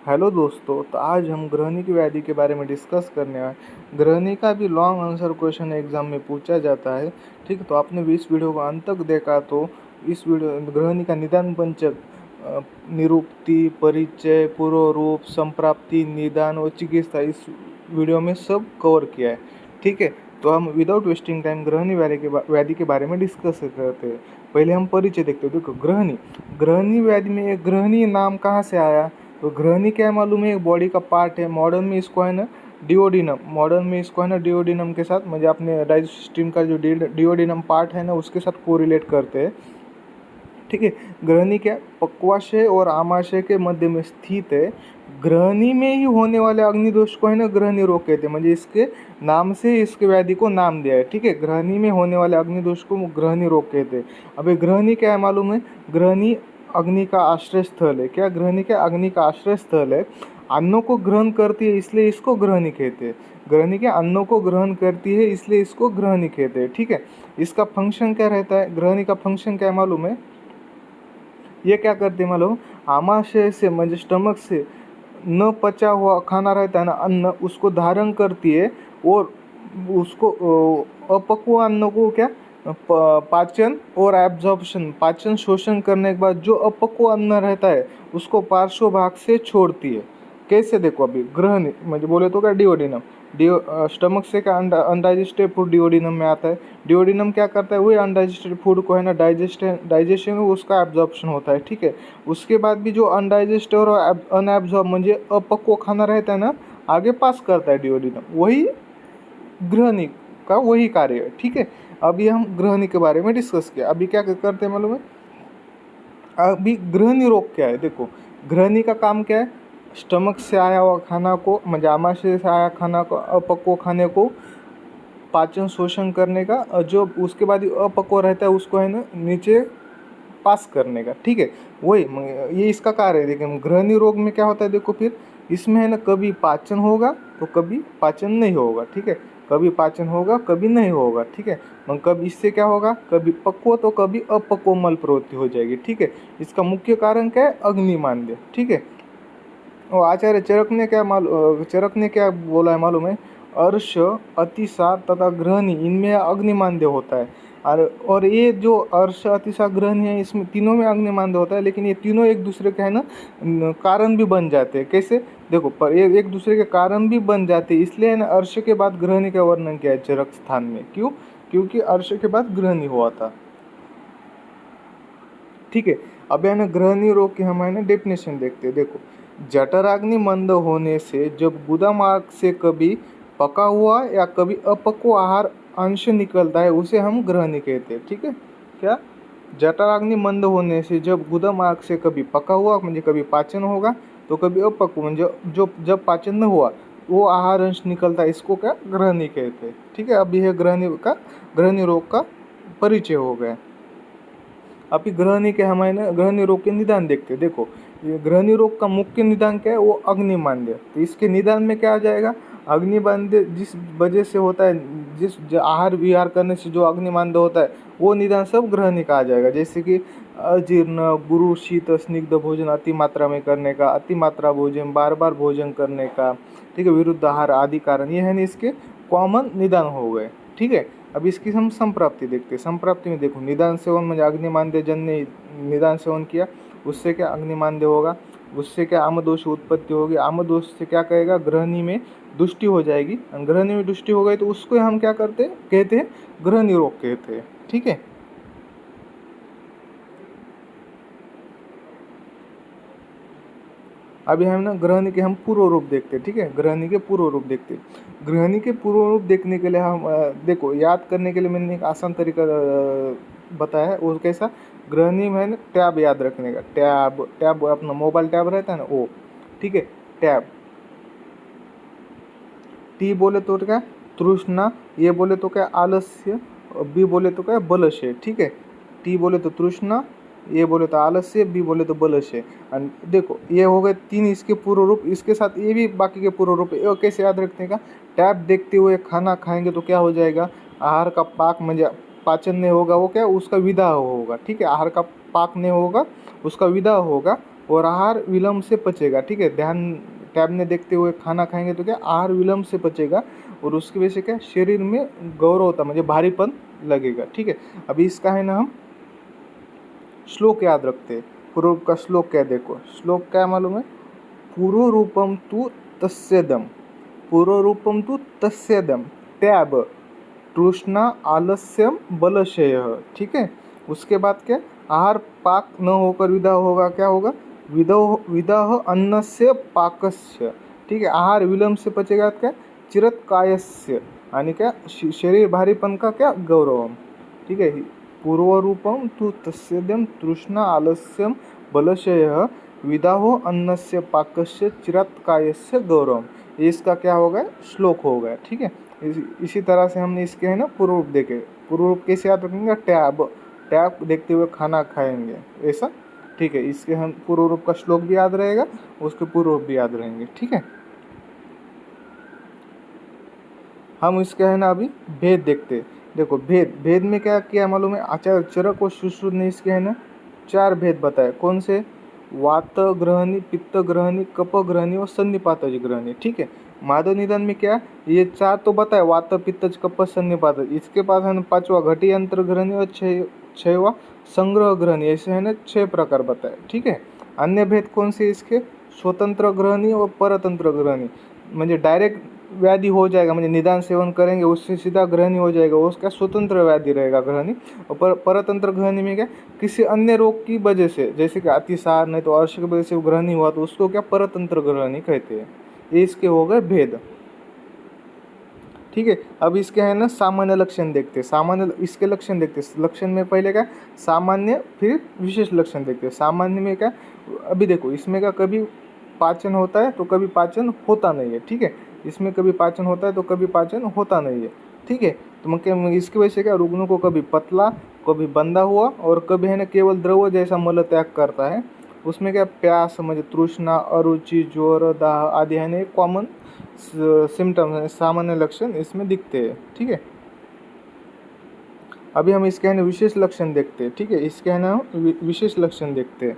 Hello दोस्तों, तो आज हम ग्रहणी की व्याधि के बारे में डिस्कस करने आए। ग्रहणी का भी लॉन्ग आंसर क्वेश्चन एग्जाम में पूछा जाता है। ठीक है, तो आपने भी इस वीडियो को अंत तक देखा तो इस वीडियो ग्रहणी का निदान पंचक निरुक्ति, परिचय, पूर्व रूप, संप्राप्ति, निदान और चिकित्सा इस वीडियो में सब कवर किया है। ठीक है, तो हम विदाउट वेस्टिंग टाइम ग्रहणी व्याधि के बारे में डिस्कस करते हैं। पहले हम परिचय देखते हैं। देखो, ग्रहणी व्याधि में एक ग्रहणी नाम कहाँ से आया? तो ग्रहणी क्या है मालूम है? एक बॉडी का पार्ट है। मॉडर्न में इसको है ना डिओडिनम के साथ, म्हणजे अपने डाइजेस्ट सिस्टम का जो डिओडिनम पार्ट है ना उसके साथ कोरिलेट करते हैं। ठीक है, ग्रहणी क्या पक्वाशय और आमाशय के मध्य में स्थित है। ग्रहणी में ही होने वाले अग्निदोष को है ना ग्रहणी रोग कहते हैं, म्हणजे इसके नाम से इसके व्याधि को नाम दिया है। ठीक है, ग्रहणी में होने वाले अग्निदोष को ग्रहणी रोग कहते हैं। अब ये ग्रहणी क्या है मालूम है? ग्रहणी अग्नि का आश्रय स्थल है। क्या ग्रहणी? क्या अग्नि का आश्रय स्थल है। अन्नों को ग्रहण करती है, इसलिए इसको ग्रहणी कहते हैं। ग्रहणी क्या अन्नों को ग्रहण करती है, इसलिए इसको ग्रहणी कहते हैं। ठीक है, इसका फंक्शन क्या रहता है? ग्रहणी का फंक्शन क्या है मालूम है? ये क्या करते हैं मालूम? आमाशय से म्हणजे स्टमक से न पचा हुआ खाना रहता है ना अन्न, उसको धारण करती है और उसको अपक्व अन्न को क्या पाचन और एब्जॉर्प्शन, पाचन शोषण करने के बाद जो अपक्व अन्न रहता है उसको पार्श्व भाग से छोड़ती है। कैसे? देखो, अभी ग्रहणी म्हणजे बोले तो क्या डिओडिनम, स्टमक से क्या अनडाइजेस्टेड फूड डिओडिनम में आता है। डिओडिनम क्या करता है? वही अनडाइजेस्टेड फूड को है ना डाइजेशन में उसका एब्जॉर्प्शन होता है। ठीक है, उसके बाद भी जो अनडाइजेस्टेड और अनएब्जॉर्ब म्हणजे अपक्व खाना रहता है ना आगे पास करता है डिओडिनम, वही ग्रहणी का वही कार्य है। ठीक है, अभी हम ग्रहणी के बारे में डिस्कस किया। अभी क्या करते हैं मालूम है? अभी ग्रहणी रोग क्या है? देखो, ग्रहणी का काम क्या है? स्टमक से आया हुआ खाना को म्हणजे आमाशय से आया खाना को, अपक्व खाने को पाचन शोषण करने का, और जो उसके बाद अपक्व रहता है उसको है ना नीचे पास करने का। ठीक है, वही ये इसका कार्य है। देखिए, ग्रहणी रोग में क्या होता है? देखो, फिर इसमें है ना कभी पाचन होगा तो कभी पाचन नहीं होगा। ठीक है, कभी पाचन होगा कभी नहीं होगा। ठीक है, मग कभी इससे क्या होगा? कभी पक्व तो कभी अपक्व मल प्रवृत्ति हो जाएगी। ठीक है, इसका मुख्य कारण क्या है? अग्निमांद्य। ठीक है, और आचार्य चरक ने क्या बोला है मालूम है? अर्श, अतिसार तथा ग्रहणी इनमें अग्निमांद्य होता है। और ये जो अर्श, अतिसार, ग्रहणी है इसमें तीनों में अग्निमांद्य होता है, लेकिन ये तीनों एक दूसरे के है ना कारण भी बन जाते हैं। कैसे? देखो, पर ये एक दूसरे के कारण भी बन जाते हैं, इसलिए है ना अर्श के बाद ग्रहणी का वर्णन किया है चरक स्थान में। क्यों? क्योंकि अर्श के बाद ग्रहणी हुआ था। ठीक है, अब है ना ग्रहणी रोग की हम है ना डेफिनेशन देखते हैं। देखो, जठराग्नि मंद होने से जब गुदा मार्ग से कभी पका हुआ या कभी अपक्व आहार अंश निकलता है उसे हम ग्रहणी कहते हैं। ठीक है, क्या? जठराग्नि मंद होने से जब गुदा मार्ग से कभी पका हुआ म्हणजे कभी पाचन होगा तो कभी अपक्व म्हणजे जो जब पाचन न हुआ वो आहार अंश निकलता है, इसको क्या ग्रहणी कहते हैं। ठीक है, अब यह ग्रहणी रोग का परिचय हो गया। अभी ग्रहणी के हमारे ना ग्रहणी रोग के निदान देखते हैं। देखो, ये ग्रहणी रोग का मुख्य निदान क्या है? वो अग्निमांद्य। तो इसके निदान में क्या आ जाएगा? अग्निमांद्य जिस वजह से होता है, जो आहार विहार करने से जो अग्निमांद्य होता है वो निदान सब ग्रहणी का आ जाएगा। जैसे कि अजीर्ण, गुरु, शीत, स्निग्ध भोजन अति मात्रा में करने का, अति मात्रा भोजन, बार बार भोजन करने का, ठीक है, विरुद्ध आहार आदि कारण, ये है ना इसके कॉमन निदान हो गए। ठीक है, अब इसकी हम संप्राप्ति देखते हैं। संप्राप्ति में देखो, निदान सेवन म्हणजे अग्निमांद्य जन्य निदान सेवन किया, उससे क्या अग्निमांद्य होगा, उससे क्या आमदोष उत्पत्ति होगी, आमदोष से क्या कहेगा? ग्रहणी में दुष्टि हो जाएगी, और ग्रहणी में दुष्टि हो गई तो उसको हम क्या कहते हैं? ग्रहणी रोग कहते हैं। ठीक है, अभी हम ना ग्रहणी के हम पूर्व रूप देखते हैं। ठीक है, ग्रहणी के पूर्व रूप देखते हैं। ग्रहणी के पूर्व रूप देखने के लिए हम देखो, याद करने के लिए मैंने एक आसान तरीका बताया है। वो कैसा? ग्रहणी में है ना टैब याद रखने का। टैब टैब अपना मोबाइल टैब रहता है ना वो। ठीक है, टैब। टी बोले तो क्या? तृष्णा। ये बोले तो क्या? आलस्य। बी बोले तो क्या? बलश। ठीक है, टी बोले तो तृष्णा, ये बोले तो आलस्य, बी बोले तो बलश। एंड देखो, ये हो गए तीन इसके पूर्व रूप। इसके साथ ये भी बाकी के पूर्व रूप है। ये कैसे याद रखने का? टैब देखते हुए खाना खाएंगे तो क्या हो जाएगा? आहार का पाक म्हणजे पाचन नहीं होगा, वो क्या उसका विदा होगा। ठीक है, आहार का पाक नहीं होगा, उसका विदा होगा, और आहार विलंब से पचेगा। ठीक है, ध्यान टैब में देखते हुए खाना खाएंगे तो क्या आहार विलंब से पचेगा और उसकी वजह से क्या शरीर में गौरव होता मुझे भारीपन लगेगा। ठीक है, अभी इसका है ना हम श्लोक याद रखते हैं। पूर्व का श्लोक क्या देखो, श्लोक क्या मालूम है, पूर्व रूपम तु तस्यदम, पूर्व रूपम तु तस्यदम टैब तृष्णा आलस्यम बलशय। ठीक है, उसके बाद क्या आहार पाक न होकर विदा होगा, क्या होगा विदाह अन्नस्य पाकस्य। ठीक है, आहार विलंब से पचेगा क्या चिरत कायस्य, आणि क्या शरीर भारीपन का क्या गौरवम। ठीक है, पूर्वरूपम तु तस्यदम तृष्णा आलस्यम बलशय विदाहो अन्नस्य पाकस्य चिरत कायस्य गौरवम। ये इसका क्या होगा श्लोक हो गया। ठीक है, इसी तरह से हमने इसके है ना पूर्व रूप देखे। पूर्व रूप कैसे याद रखेंगे, टैब टैब देखते हुए खाना खाएंगे ऐसा। ठीक है, इसके हम पूर्व रूप का श्लोक भी याद रहेगा, उसके पूर्व रूप भी याद रहेंगे। ठीक है, हम इसके है ना अभी भेद देखते हैं। देखो भेद में क्या किया मालूम है, आचार्य चरक और सुश्रुत ने इसके है ना 4 भेद बताए। कौन से, वात ग्रहणी, पित्त ग्रहणी, कप ग्रहणी और सन्निपातज ग्रहणी। ठीक है, माधव निदान में क्या ये 4 तो बताए, वात पित्तज कप सन्निपातज। इसके पास है ना 5वां घटी अंतर ग्रहणी और 6वां संग्रह ग्रहणी, ऐसे है ना 6 प्रकार बताए। ठीक है, अन्य भेद कौन से इसके, स्वतंत्र ग्रहणी और परतंत्र ग्रहणी। म्हणजे डायरेक्ट व्याधि हो जाएगा, म्हणजे निदान सेवन करेंगे उससे सीधा ग्रहणी हो जाएगा, उसका स्वतंत्र व्याधि रहेगा ग्रहणी। और परतंत्र ग्रहणी में क्या किसी अन्य रोग की वजह से, जैसे कि अतिसार नहीं तो अर्श की वजह से ग्रहणी हुआ तो उसको क्या परतंत्र ग्रहणी कहते हैं। ये इसके हो गए भेद। ठीक है, अब इसके है ना सामान्य लक्षण देखते हैं। सामान्य इसके लक्षण देखते हैं। लक्षण में पहले क्या सामान्य फिर विशेष लक्षण देखते हैं। सामान्य में क्या, अभी देखो इसमें क्या कभी पाचन होता है तो कभी पाचन होता नहीं है। ठीक है, इसमें कभी पाचन होता है तो कभी पाचन होता नहीं है। ठीक है, तो मतलब इसकी वजह से क्या रुग्ण को कभी पतला, कभी बंधा हुआ और कभी है ना केवल द्रव जैसा मल त्याग करता है। उसमें क्या प्यास म्हणजे तृष्णा, अरुचि, ज्वर, दाह आदि है ना कॉमन सिम्टम्स, सामान्य लक्षण इसमें दिखते हैं। ठीक है, अभी हम इसके है ना विशेष लक्षण देखते हैं। ठीक है, इसके है ना विशेष लक्षण देखते हैं।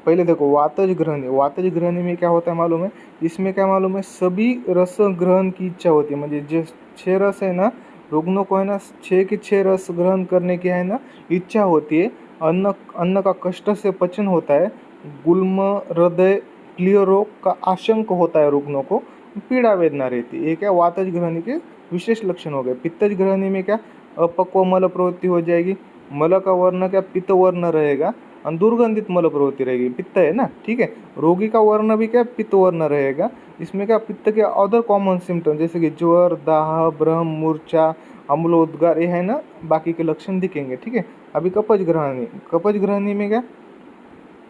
पहले देखो वातज ग्रहणी, वातज ग्रहणी में क्या होता है मालूम है, इसमें क्या मालूम है सभी रस ग्रहण की इच्छा होती है। म्हणजे जो 6 रस है ना रुग्णों को है ना 6 के 6 रस ग्रहण करने की है ना इच्छा होती है। अन्न अन्न का कष्ट से पचन होता है। गुल्म, हृदय, क्लियर रोग का आशंक होता है रुग्णों को, पीड़ा वेदना रहती है। ये क्या वातज ग्रहणी के विशेष लक्षण हो गए। पित्तज ग्रहणी में क्या अपक्व मल प्रवृत्ति हो जाएगी, मल का वर्ण क्या पित्त वर्ण रहेगा और दुर्गंधित मल प्रवृत्ति रहेगी, पित्त है ना। ठीक है, रोगी का वर्ण भी क्या पित्त वर्ण रहेगा। इसमें क्या पित्त के अदर कॉमन सिम्टम जैसे कि ज्वर, दाह, भ्रम, मूर्छा, अम्लोद्गार ये है ना बाकी के लक्षण दिखेंगे। ठीक है, अभी कपज ग्रहणी, कपज ग्रहणी में क्या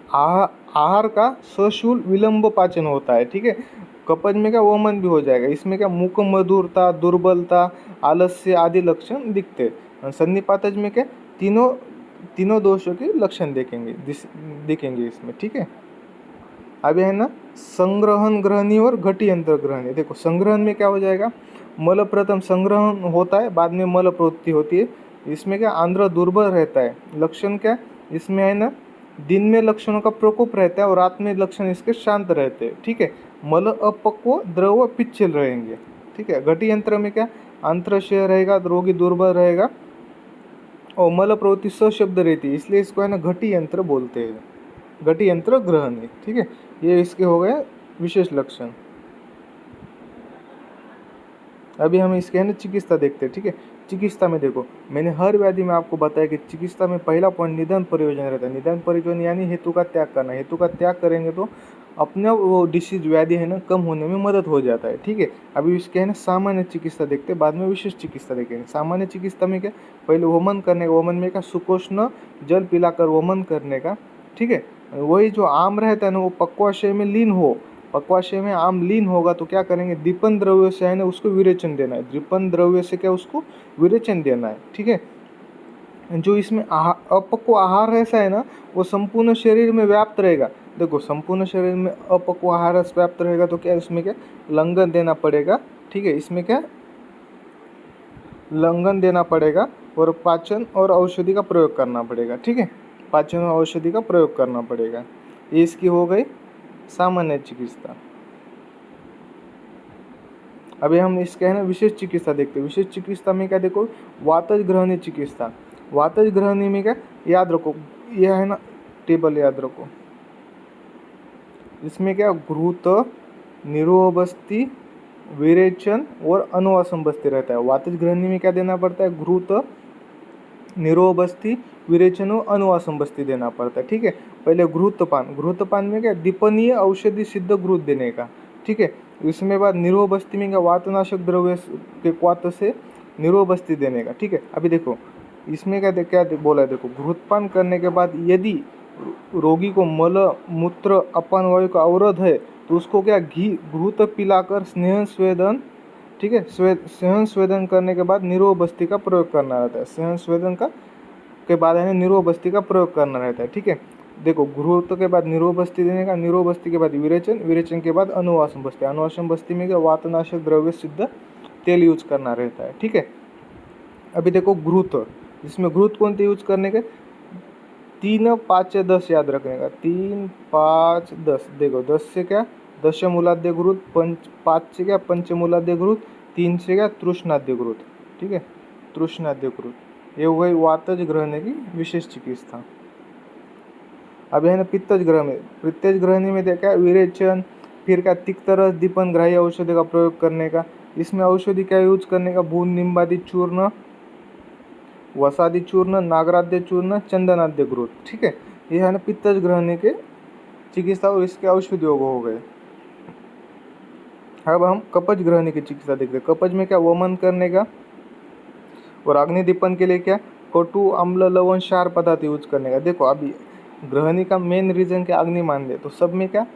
आहार का सशूल विलंब पाचन होता है। ठीक है, कपज में क्या वमन भी हो जाएगा। इसमें क्या मुख मधुरता, दुर्बलता, आलस्य आदि लक्षण दिखते हैं। सन्निपातज में क्या तीनों तीनों दोषों के लक्षण दिखेंगे इसमें। ठीक है, अभी है ना संग्रहण ग्रहणी और घटी अंतर ग्रहणी। देखो संग्रहण में क्या हो जाएगा, मल प्रथम संग्रहण होता है, बाद में मल प्रवृत्ति होती है। इसमें क्या आंद्र दुर्बल रहता है। लक्षण क्या इसमें है ना दिन में लक्षणों का प्रकोप रहता है और रात में लक्षण इसके शांत रहते हैं। ठीक है, मल अपक्व, द्रव पिच्छल रहेंगे। ठीक है, घटी यंत्र में क्या अंतरशय रहेगा, रोगी दुर्बल रहेगा और मल प्रवृत्ति सशब्द रहती है, इसलिए इसको है ना घटी यंत्र बोलते हैं, घटी यंत्र ग्रहणी। ठीक है, ये इसके हो गए विशेष लक्षण। अभी हम इसके है ना चिकित्सा देखते हैं। ठीक है, चिकित्सा में देखो मैंने हर व्याधि में आपको बताया कि चिकित्सा में पहला पॉइंट निदान परियोजन रहता है। निदान परियोजन यानी हेतु का त्याग करना। हेतु का त्याग करेंगे तो अपने वो डिसीज व्याधि है ना कम होने में मदद हो जाता है। ठीक है, अभी इसके है ना सामान्य चिकित्सा देखते हैं, बाद में विशेष चिकित्सा देखेंगे। सामान्य चिकित्सा में क्या पहले वमन करने का, वमन में क्या सुकोष्ण जल पिलाकर वमन करने का। ठीक है, वही जो आम रहता है ना वो पक्वाशय में लीन हो, पक्वाशय में आम लीन होगा तो क्या करेंगे दीपन द्रव्य से है ना उसको विरेचन देना है। दीपन द्रव्य से क्या उसको विरेचन देना है। ठीक है, जो इसमें अपक्व आहार ऐसा है ना वो संपूर्ण शरीर में व्याप्त रहेगा। देखो संपूर्ण शरीर में अपक्व आहार व्याप्त रहेगा तो क्या इसमें क्या लंघन देना पड़ेगा। ठीक है, इसमें क्या लंघन देना पड़ेगा और पाचन और औषधि का प्रयोग करना पड़ेगा। ठीक है, पाचन और औषधि का प्रयोग करना पड़ेगा। ये इसकी हो गई सामान्य चिकित्सा। अभी हम इसके है ना विशेष चिकित्सा देखते हैं। विशेष चिकित्सा में क्या देखो, वातज ग्रहणी चिकित्सा। वातज ग्रहणी में क्या, याद रखो, यह है ना टेबल याद रखो। इसमें क्या, घृत, निरोबस्ती, विरेचन और अनुवासम बस्ती रहता है। वातज ग्रहणी में क्या देना पड़ता है, घृत, निरोबस्ती, विरेचन और अनुवासम बस्ती देना पड़ता है। ठीक है, पहले घृतपान। घृतपान में क्या, दीपनीय औषधि सिद्ध घृत देने का। ठीक है, इसमें बाद निरोबस्ती में क्या, वातनाशक द्रव्य के क्वात से निरोबस्ती देने का। ठीक है, अभी देखो इसमें क्या बोला है, देखो घृतपान करने के बाद यदि रोगी को मल मूत्र अपान वायु का अवरोध है तो उसको क्या, घी घृत पिलाकर स्नेह स्वेदन, ठीक है, सहन स्वेदन करने के बाद निरोबस्ती का प्रयोग करना रहता है। सहन स्वेदन का के बाद है निरोबस्ती का प्रयोग करना रहता है। ठीक है, देखो घृत के बाद निरोबस्ती देने का, निरोबस्ती के बाद विरेचन, विरेचन के बाद अनुवासम बस्ती। अनुवासम बस्ती में क्या, वातनाशक द्रव्य सिद्ध तेल यूज करना रहता है। ठीक है, अभी देखो घृत, इसमें घृत कौन से यूज करने के, 3, 5, 10 याद रखने का। 3, 5, 10, देखो 10 से क्या, दशमूलाद्य घृत, 5 से क्या, पंचमूलाद्य घृत, 3 से क्या, तृष्णाद्य घृत। ठीक है, तृष्णाद्य घृत, ये हो गई वातज ग्रहणी की विशेष चिकित्सा। अब है ना पित्तज ग्रहणी। पित्तज ग्रहणी में देखा विरेचन, फिर क्या, तिक्त रस, दीपन ग्राही औषधि का प्रयोग करने का। इसमें औषधि क्या यूज करने का, बूंद निम्बादि चूर्ण, वसादि चूर्ण, नागराद्य चूर्ण, चंदनाद्य घृत। ठीक है, ये है ना पित्तज ग्रहणी के चिकित्सा और इसके औषधि योग हो गए। अब हम कपज ग्रहणी की चिकित्सा देखते हैं। कपज में क्या, वमन करने का और अग्निदीपन के लिए क्या, कटु, अम्ल, लवण, क्षार पदार्थ यूज करने का। देखो अभी ग्रहणी का मेन रीजन क्या, अग्नि मान ले, तो सब में क्या,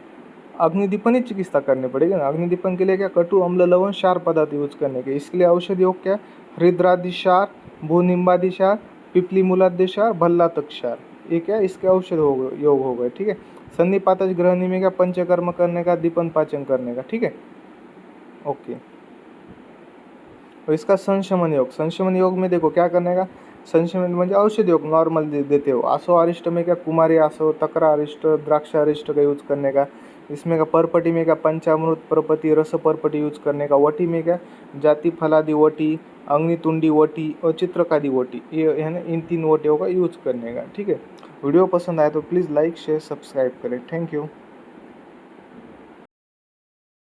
अग्निदीपन ही चिकित्सा करनी पड़ेगी ना। अग्निदीपन के लिए क्या, कटु, अम्ल, लवण, क्षार पदार्थ यूज करने के। इसके लिए औषधि योग क्या, हृद्रादि क्षार, भूनिम्बादि क्षार, पिपली मूलाद्य क्षार, भल्लातक क्षार, ये क्या, इसके औषध योग हो गए। ठीक है, सन्निपातज ग्रहणी में क्या, पंचकर्म करने का, दीपन पाचन करने का। ठीक है, ओके। और इसका संशमन योग, संशमन योग में देखो क्या करने का, संशमन म्हणजे औषध योग नॉर्मल देते हो। आसो अरिष्ट में क्या, कुमारी आसो, तकरा अरिष्ट, द्राक्ष अरिष्ट का यूज करने का। इसमें क्या, परपटी में क्या, पंचामृत परपति, रस परपटी यूज करने का। वटी में क्या, जाति फलादि वटी, अग्नितुंडी वटी और चित्रकादि वटी, ये है ना इन 3 वटियों का यूज करने का। ठीक है, वीडियो पसंद आए तो प्लीज़ लाइक शेयर सब्सक्राइब करें। Thank you.